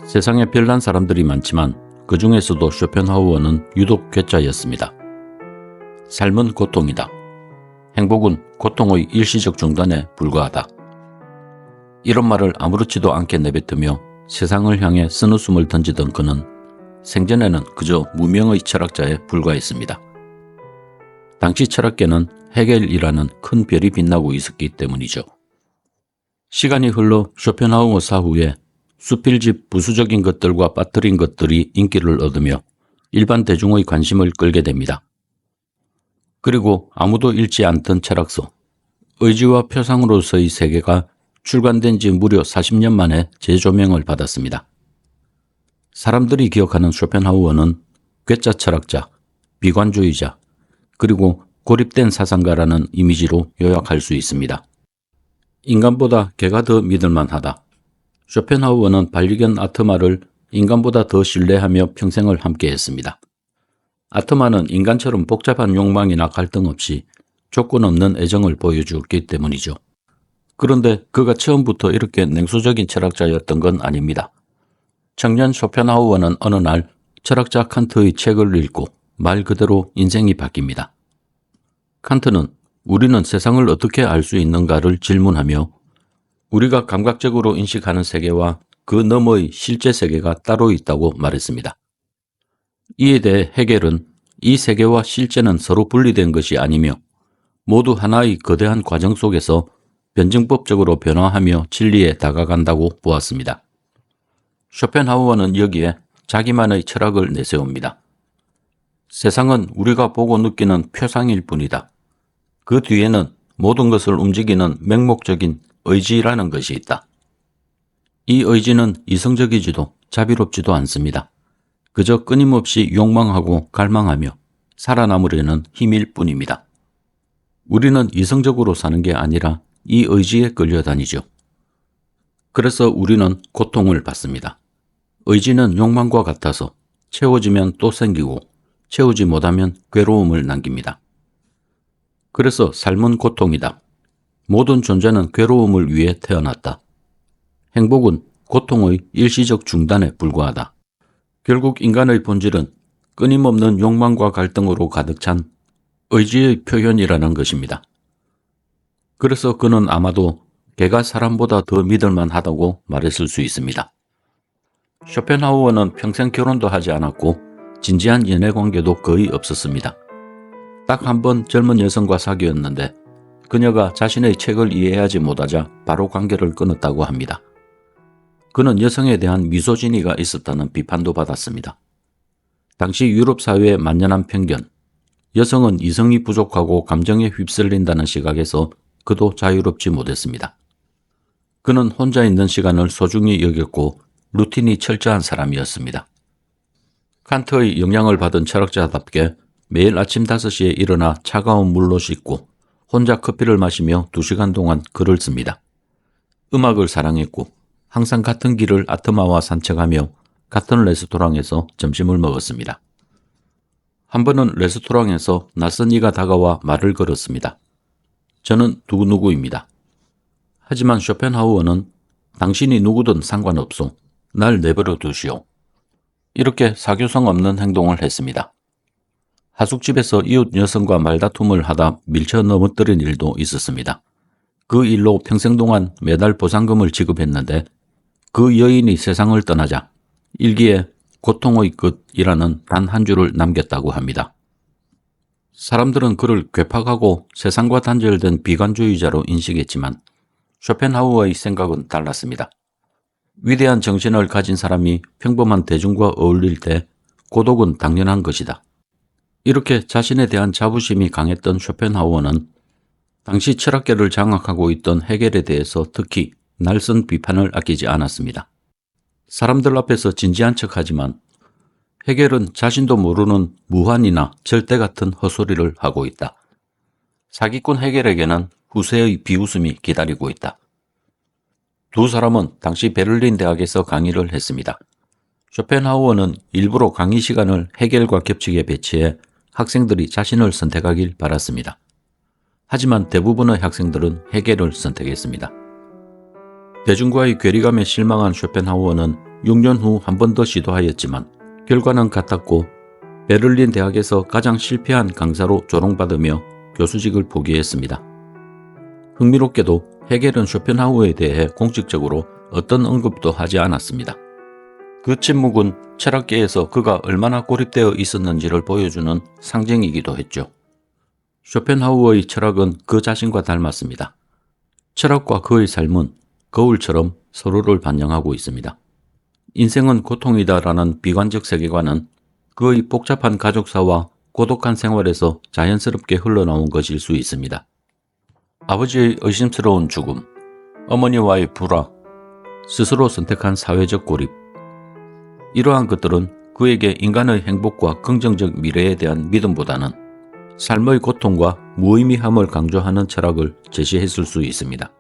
세상에 별난 사람들이 많지만 그 중에서도 쇼펜하우어는 유독 괴짜였습니다. 삶은 고통이다. 행복은 고통의 일시적 중단에 불과하다. 이런 말을 아무렇지도 않게 내뱉으며 세상을 향해 쓴웃음을 던지던 그는 생전에는 그저 무명의 철학자에 불과했습니다. 당시 철학계는 헤겔이라는 큰 별이 빛나고 있었기 때문이죠. 시간이 흘러 쇼펜하우어 사후에 수필집 부수적인 것들과 빠뜨린 것들이 인기를 얻으며 일반 대중의 관심을 끌게 됩니다. 그리고 아무도 읽지 않던 철학서 의지와 표상으로서의 세계가 출간된 지 무려 40년 만에 재조명을 받았습니다. 사람들이 기억하는 쇼펜하우어는 괴짜 철학자, 비관주의자, 그리고 고립된 사상가라는 이미지로 요약할 수 있습니다. 인간보다 개가 더 믿을만하다. 쇼펜하우어는 반려견 아트마를 인간보다 더 신뢰하며 평생을 함께했습니다. 아트마는 인간처럼 복잡한 욕망이나 갈등 없이 조건 없는 애정을 보여주었기 때문이죠. 그런데 그가 처음부터 이렇게 냉소적인 철학자였던 건 아닙니다. 청년 쇼펜하우어는 어느 날 철학자 칸트의 책을 읽고 말 그대로 인생이 바뀝니다. 칸트는 우리는 세상을 어떻게 알 수 있는가를 질문하며 우리가 감각적으로 인식하는 세계와 그 너머의 실제 세계가 따로 있다고 말했습니다. 이에 대해 헤겔은 이 세계와 실제는 서로 분리된 것이 아니며 모두 하나의 거대한 과정 속에서 변증법적으로 변화하며 진리에 다가간다고 보았습니다. 쇼펜하우어는 여기에 자기만의 철학을 내세웁니다. 세상은 우리가 보고 느끼는 표상일 뿐이다. 그 뒤에는 모든 것을 움직이는 맹목적인 의지라는 것이 있다. 이 의지는 이성적이지도 자비롭지도 않습니다. 그저 끊임없이 욕망하고 갈망하며 살아남으려는 힘일 뿐입니다. 우리는 이성적으로 사는 게 아니라 이 의지에 끌려다니죠. 그래서 우리는 고통을 받습니다. 의지는 욕망과 같아서 채워지면 또 생기고 채우지 못하면 괴로움을 남깁니다. 그래서 삶은 고통이다. 모든 존재는 괴로움을 위해 태어났다. 행복은 고통의 일시적 중단에 불과하다. 결국 인간의 본질은 끊임없는 욕망과 갈등으로 가득 찬 의지의 표현이라는 것입니다. 그래서 그는 아마도 개가 사람보다 더 믿을만하다고 말했을 수 있습니다. 쇼펜하우어는 평생 결혼도 하지 않았고 진지한 연애 관계도 거의 없었습니다. 딱 한 번 젊은 여성과 사귀었는데 그녀가 자신의 책을 이해하지 못하자 바로 관계를 끊었다고 합니다. 그는 여성에 대한 미소진이가 있었다는 비판도 받았습니다. 당시 유럽 사회의 만연한 편견, 여성은 이성이 부족하고 감정에 휩쓸린다는 시각에서 그도 자유롭지 못했습니다. 그는 혼자 있는 시간을 소중히 여겼고 루틴이 철저한 사람이었습니다. 칸트의 영향을 받은 철학자답게 매일 아침 5시에 일어나 차가운 물로 씻고 혼자 커피를 마시며 2시간 동안 글을 씁니다. 음악을 사랑했고 항상 같은 길을 아트마와 산책하며 같은 레스토랑에서 점심을 먹었습니다. 한 번은 레스토랑에서 낯선 이가 다가와 말을 걸었습니다. 저는 누구누구입니다. 하지만 쇼펜하우어는 당신이 누구든 상관없소. 날 내버려 두시오. 이렇게 사교성 없는 행동을 했습니다. 하숙집에서 이웃 여성과 말다툼을 하다 밀쳐 넘어뜨린 일도 있었습니다. 그 일로 평생 동안 매달 보상금을 지급했는데 그 여인이 세상을 떠나자 일기에 고통의 끝이라는 단 한 줄을 남겼다고 합니다. 사람들은 그를 괴팍하고 세상과 단절된 비관주의자로 인식했지만 쇼펜하우어의 생각은 달랐습니다. 위대한 정신을 가진 사람이 평범한 대중과 어울릴 때 고독은 당연한 것이다. 이렇게 자신에 대한 자부심이 강했던 쇼펜하우어는 당시 철학계를 장악하고 있던 헤겔에 대해서 특히 날선 비판을 아끼지 않았습니다. 사람들 앞에서 진지한 척하지만 헤겔은 자신도 모르는 무한이나 절대 같은 헛소리를 하고 있다. 사기꾼 헤겔에게는 후세의 비웃음이 기다리고 있다. 두 사람은 당시 베를린 대학에서 강의를 했습니다. 쇼펜하우어는 일부러 강의 시간을 헤겔과 겹치게 배치해 학생들이 자신을 선택하길 바랐습니다. 하지만 대부분의 학생들은 헤겔을 선택했습니다. 대중과의 괴리감에 실망한 쇼펜하우어는 6년 후 한 번 더 시도하였지만 결과는 같았고 베를린 대학에서 가장 실패한 강사로 조롱받으며 교수직을 포기했습니다. 흥미롭게도 헤겔은 쇼펜하우어에 대해 공식적으로 어떤 언급도 하지 않았습니다. 그 침묵은 철학계에서 그가 얼마나 고립되어 있었는지를 보여주는 상징이기도 했죠. 쇼펜하우어의 철학은 그 자신과 닮았습니다. 철학과 그의 삶은 거울처럼 서로를 반영하고 있습니다. 인생은 고통이다라는 비관적 세계관은 그의 복잡한 가족사와 고독한 생활에서 자연스럽게 흘러나온 것일 수 있습니다. 아버지의 의심스러운 죽음, 어머니와의 불화, 스스로 선택한 사회적 고립, 이러한 것들은 그에게 인간의 행복과 긍정적 미래에 대한 믿음보다는 삶의 고통과 무의미함을 강조하는 철학을 제시했을 수 있습니다.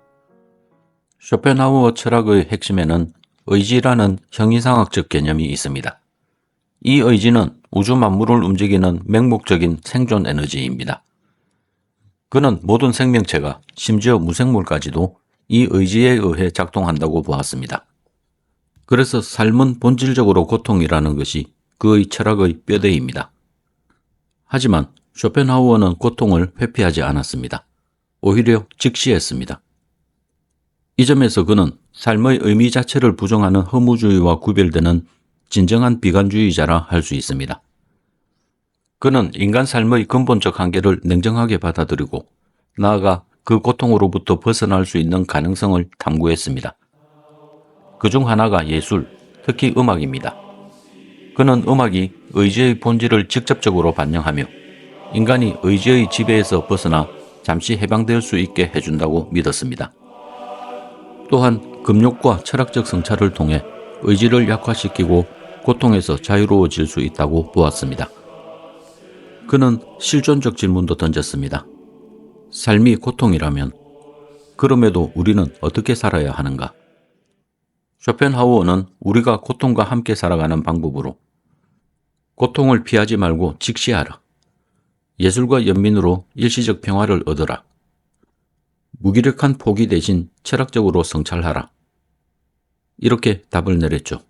쇼펜하우어 철학의 핵심에는 의지라는 형이상학적 개념이 있습니다. 이 의지는 우주 만물을 움직이는 맹목적인 생존 에너지입니다. 그는 모든 생명체가 심지어 무생물까지도 이 의지에 의해 작동한다고 보았습니다. 그래서 삶은 본질적으로 고통이라는 것이 그의 철학의 뼈대입니다. 하지만 쇼펜하우어는 고통을 회피하지 않았습니다. 오히려 직시했습니다. 이 점에서 그는 삶의 의미 자체를 부정하는 허무주의와 구별되는 진정한 비관주의자라 할 수 있습니다. 그는 인간 삶의 근본적 한계를 냉정하게 받아들이고 나아가 그 고통으로부터 벗어날 수 있는 가능성을 탐구했습니다. 그중 하나가 예술, 특히 음악입니다. 그는 음악이 의지의 본질을 직접적으로 반영하며 인간이 의지의 지배에서 벗어나 잠시 해방될 수 있게 해준다고 믿었습니다. 또한 금욕과 철학적 성찰을 통해 의지를 약화시키고 고통에서 자유로워질 수 있다고 보았습니다. 그는 실존적 질문도 던졌습니다. 삶이 고통이라면 그럼에도 우리는 어떻게 살아야 하는가? 쇼펜하우어는 우리가 고통과 함께 살아가는 방법으로 고통을 피하지 말고 직시하라. 예술과 연민으로 일시적 평화를 얻어라. 무기력한 포기 대신 철학적으로 성찰하라. 이렇게 답을 내렸죠.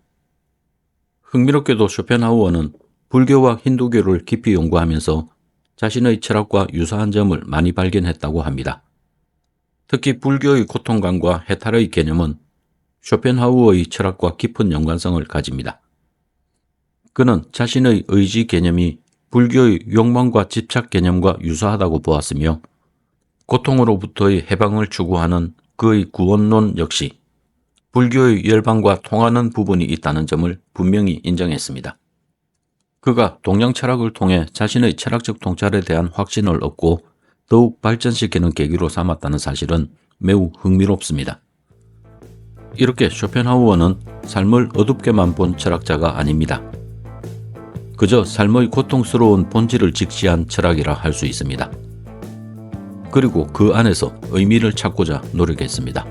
흥미롭게도 쇼펜하우어는 불교와 힌두교를 깊이 연구하면서 자신의 철학과 유사한 점을 많이 발견했다고 합니다. 특히 불교의 고통감과 해탈의 개념은 쇼펜하우어의 철학과 깊은 연관성을 가집니다. 그는 자신의 의지 개념이 불교의 욕망과 집착 개념과 유사하다고 보았으며 고통으로부터의 해방을 추구하는 그의 구원론 역시 불교의 열반과 통하는 부분이 있다는 점을 분명히 인정했습니다. 그가 동양 철학을 통해 자신의 철학적 통찰에 대한 확신을 얻고 더욱 발전시키는 계기로 삼았다는 사실은 매우 흥미롭습니다. 이렇게 쇼펜하우어는 삶을 어둡게만 본 철학자가 아닙니다. 그저 삶의 고통스러운 본질을 직시한 철학이라 할 수 있습니다. 그리고 그 안에서 의미를 찾고자 노력했습니다.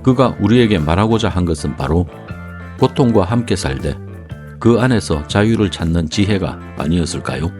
그가 우리에게 말하고자 한 것은 바로 고통과 함께 살되 그 안에서 자유를 찾는 지혜가 아니었을까요?